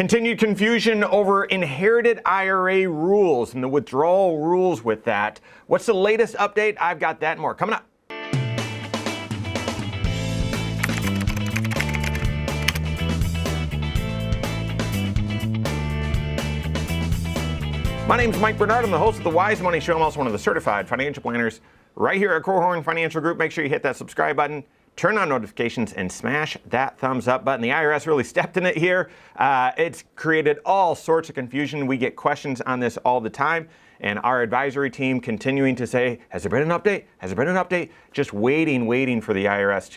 Continued confusion over inherited IRA rules and the withdrawal rules with that. What's the latest update? I've got that and more coming up. My name's Mike Bernard. I'm the host of the Wise Money Show. I'm also one of the certified financial planners right here at Korhorn Financial Group. Make sure you hit that subscribe button, turn on notifications, and smash that thumbs up button. The IRS really stepped in it here. It's created all sorts of confusion. We get questions on this all the time. And our advisory team continuing to say, has there been an update? Has there been an update? Just waiting for the IRS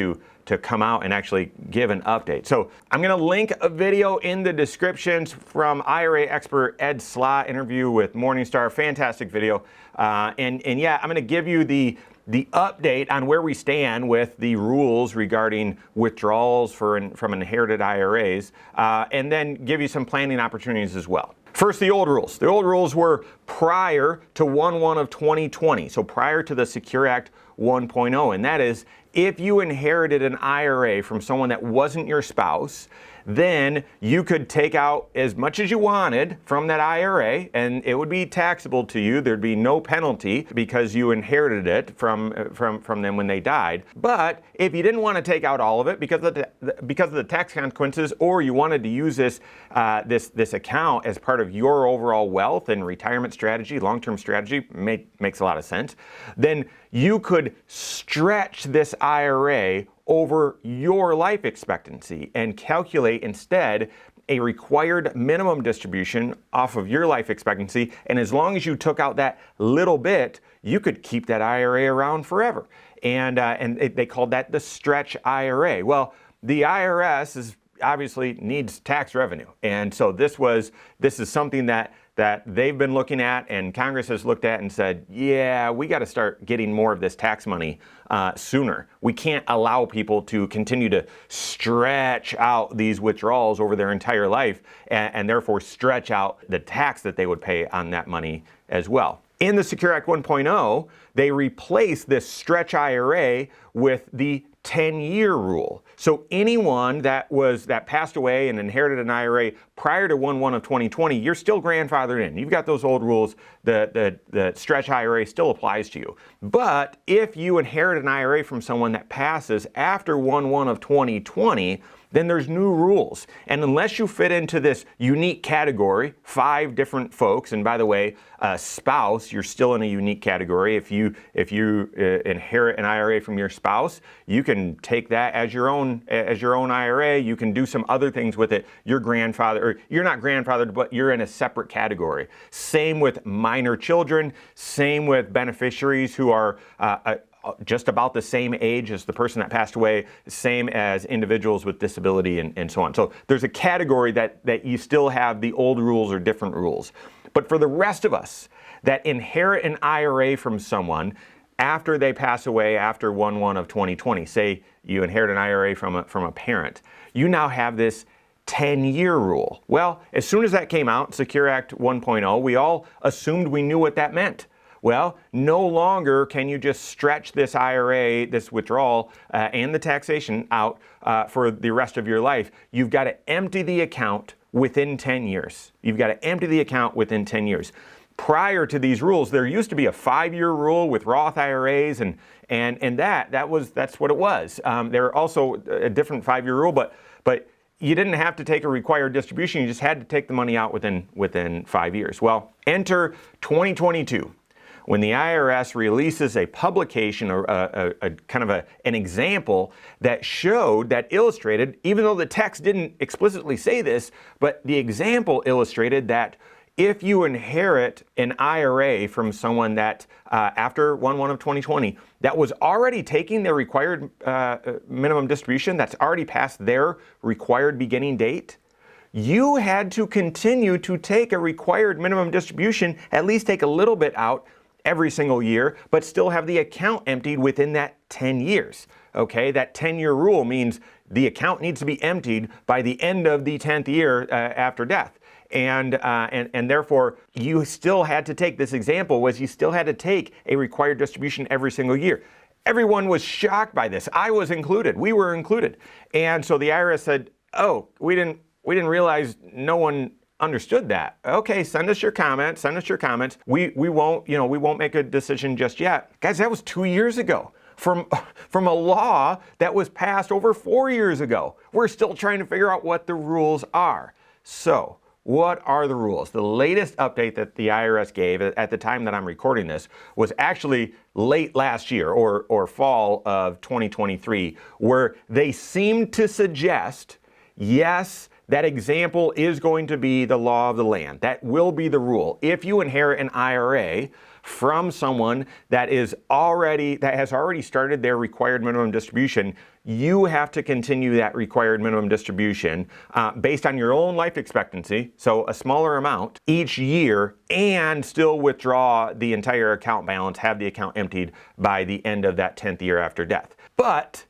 to come out and actually give an update. So I'm going to link a video in the descriptions from IRA expert Ed Slott interview with Morningstar. Fantastic video. And yeah, I'm going to give you the update on where we stand with the rules regarding withdrawals from inherited IRAs, and then give you some planning opportunities as well. First, the old rules. The old rules were prior to 1/1 of 2020, so prior to the Secure Act 1.0, and that is if you inherited an IRA from someone that wasn't your spouse, then you could take out as much as you wanted from that IRA and it would be taxable to you. There'd be no penalty because you inherited it from them when they died. But if you didn't want to take out all of it because of the tax consequences, or you wanted to use this account as part of your overall wealth and retirement strategy, long-term strategy, makes a lot of sense, then you could stretch this IRA over your life expectancy and calculate instead a required minimum distribution off of your life expectancy. And as long as you took out that little bit, you could keep that IRA around forever. And they called that the stretch IRA. Well, the IRS obviously needs tax revenue. And so this is something that they've been looking at, and Congress has looked at and said, yeah, we got to start getting more of this tax money sooner. We can't allow people to continue to stretch out these withdrawals over their entire life and therefore stretch out the tax that they would pay on that money as well. In the Secure Act 1.0, they replaced this stretch IRA with the 10-year rule. So anyone that passed away and inherited an IRA prior to 1/1 of 2020, you're still grandfathered in. You've got those old rules. The stretch IRA still applies to you. But if you inherit an IRA from someone that passes after 1/1 of 2020, then there's new rules. And unless you fit into this unique category, 5 different folks, and by the way, spouse, you're still in a unique category. If you inherit an IRA from your spouse, you can take that as your own IRA. You can do some other things with it. You're not grandfathered, but you're in a separate category. Same with minor children, same with beneficiaries who are just about the same age as the person that passed away, same as individuals with disability and so on. So there's a category that you still have the old rules or different rules. But for the rest of us that inherit an IRA from someone after they pass away after 1/1 of 2020, say you inherit an IRA from a parent, you now have this 10-year rule. Well, as soon as that came out, Secure Act 1.0, we all assumed we knew what that meant. Well, no longer can you just stretch this IRA, this withdrawal, and the taxation out for the rest of your life. You've got to empty the account within 10 years. You've got to empty the account within 10 years. Prior to these rules, there used to be a 5-year rule with Roth IRAs, and that's what it was. There are also a different 5-year rule, but you didn't have to take a required distribution. You just had to take the money out within 5 years. Well, enter 2022. When the IRS releases a publication or a kind of an example that illustrated, even though the text didn't explicitly say this, but the example illustrated that if you inherit an IRA from someone that after 1/1 of 2020 that was already taking their required minimum distribution, that's already past their required beginning date, you had to continue to take a required minimum distribution, at least take a little bit out every single year, but still have the account emptied within that 10 years. Okay, that 10-year rule means the account needs to be emptied by the end of the 10th year after death. And therefore, you still had to take, this example was you still had to take a required distribution every single year. Everyone was shocked by this. I was included. We were included. And so the IRS said, oh, we didn't We didn't realize no one understood that. Okay, send us your comments. We won't make a decision just yet. Guys, that was 2 years ago. From a law that was passed over 4 years ago. We're still trying to figure out what the rules are. So, what are the rules? The latest update that the IRS gave at the time that I'm recording this was actually late last year or fall of 2023, where they seemed to suggest, yes, that example is going to be the law of the land. That will be the rule. If you inherit an IRA from someone that has already started their required minimum distribution, you have to continue that required minimum distribution based on your own life expectancy, so a smaller amount each year, and still withdraw the entire account balance, have the account emptied by the end of that 10th year after death. But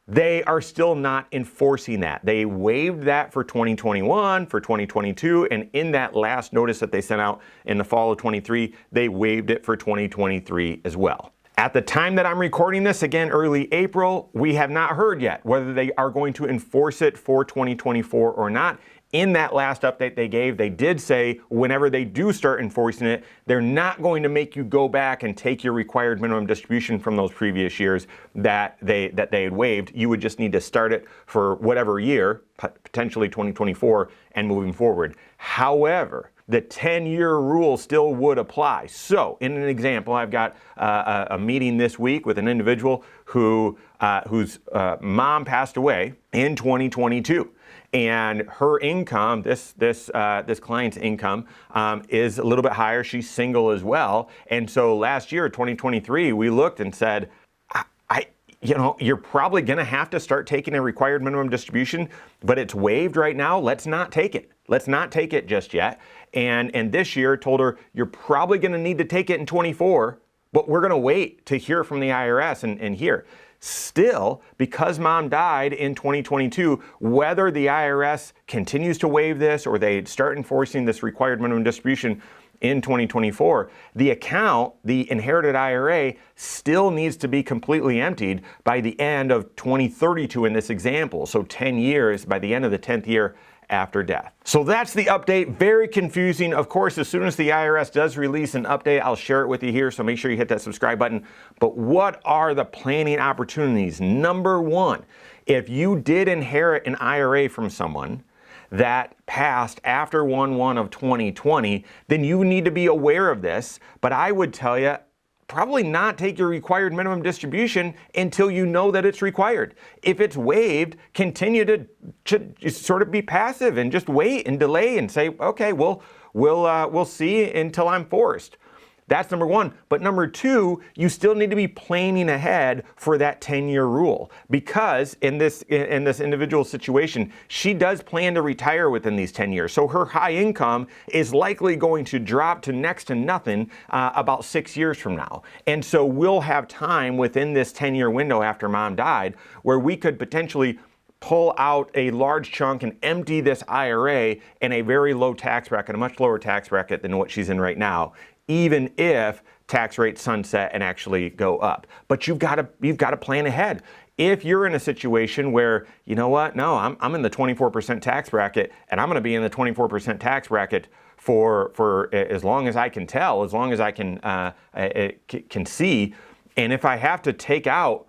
they are still not enforcing that. They waived that for 2021, for 2022, and in that last notice that they sent out in the fall of 23, they waived it for 2023 as well. At the time that I'm recording this, again, early April, we have not heard yet whether they are going to enforce it for 2024 or not. In that last update they gave, they did say whenever they do start enforcing it, they're not going to make you go back and take your required minimum distribution from those previous years that they had waived. You would just need to start it for whatever year, potentially 2024, and moving forward. However, the 10-year rule still would apply. So, in an example, I've got a meeting this week with an individual whose mom passed away in 2022. And her income, this client's income, is a little bit higher. She's single as well. And so last year, 2023, we looked and said, you're probably going to have to start taking a required minimum distribution, but it's waived right now. Let's not take it. Let's not take it just yet. And this year told her, you're probably going to need to take it in 24, but we're going to wait to hear from the IRS and hear. Still, because mom died in 2022, whether the IRS continues to waive this or they start enforcing this required minimum distribution in 2024, the account, the inherited IRA, still needs to be completely emptied by the end of 2032 in this example. So 10 years, by the end of the 10th year after death. So that's the update. Very confusing. Of course, as soon as the IRS does release an update, I'll share it with you here. So make sure you hit that subscribe button. But what are the planning opportunities? Number one, if you did inherit an IRA from someone that passed after 1/1 of 2020, then you need to be aware of this. But I would tell you, probably not take your required minimum distribution until you know that it's required. If it's waived, continue to sort of be passive and just wait and delay and say, okay, we'll see until I'm forced. That's number one. But number two, you still need to be planning ahead for that 10-year rule, because in this individual situation, she does plan to retire within these 10 years. So her high income is likely going to drop to next to nothing about 6 years from now. And so we'll have time within this 10-year window after mom died where we could potentially pull out a large chunk and empty this IRA in a very low tax bracket, a much lower tax bracket than what she's in right now, even if tax rates sunset and actually go up. But you've got to plan ahead. If you're in a situation where, you know what, no, I'm in the 24% tax bracket, and I'm going to be in the 24% tax bracket for as long as I can tell, as long as I can see, and if I have to take out,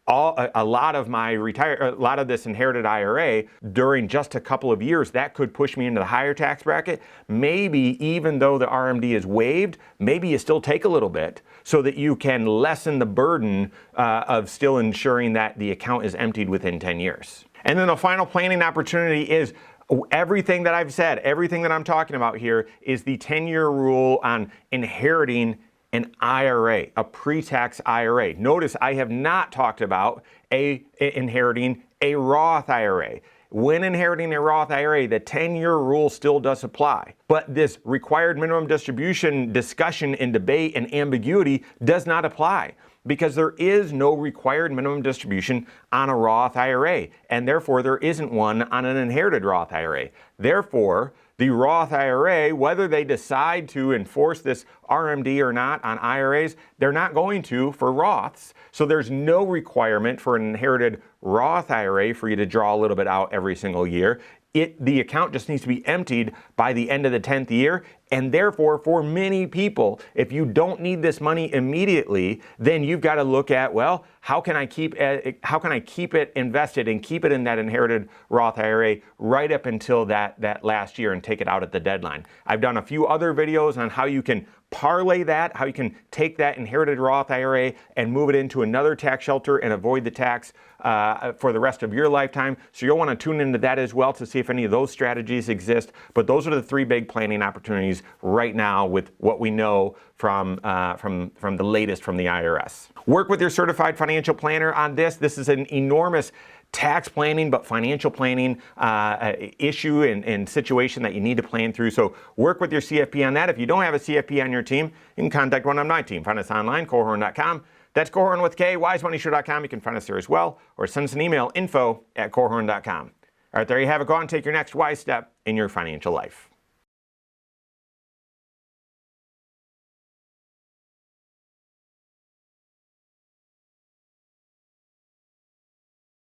a lot of this inherited IRA during just a couple of years, that could push me into the higher tax bracket. Maybe even though the RMD is waived, maybe you still take a little bit so that you can lessen the burden of still ensuring that the account is emptied within 10 years. And then the final planning opportunity is everything that I've said, everything that I'm talking about here is the 10-year rule on inheriting an IRA, a pre-tax IRA. Notice I have not talked about inheriting a Roth IRA. When inheriting a Roth IRA, the 10-year rule still does apply. But this required minimum distribution discussion and debate and ambiguity does not apply, because there is no required minimum distribution on a Roth IRA, and therefore there isn't one on an inherited Roth IRA. Therefore, the Roth IRA, whether they decide to enforce this RMD or not on IRAs, they're not going to for Roths. So there's no requirement for an inherited Roth IRA for you to draw a little bit out every single year. The account just needs to be emptied by the end of the 10th year. And therefore, for many people, if you don't need this money immediately, then you've got to look at, well, how can I keep it invested and keep it in that inherited Roth IRA right up until that last year and take it out at the deadline. I've done a few other videos on how you can parlay that, how you can take that inherited Roth IRA and move it into another tax shelter and avoid the tax for the rest of your lifetime. So you'll want to tune into that as well to see if any of those strategies exist. But those are the three big planning opportunities right now with what we know from the latest from the IRS. Work with your certified financial planner on this. This is an enormous tax planning, but financial planning issue and situation that you need to plan through. So work with your CFP on that. If you don't have a CFP on your team, you can contact one on my team. Find us online, Korhorn.com. That's Korhorn with K, wisemoneyshow.com. You can find us there as well, or send us an email, info@Korhorn.com. All right, there you have it. Go out and take your next wise step in your financial life.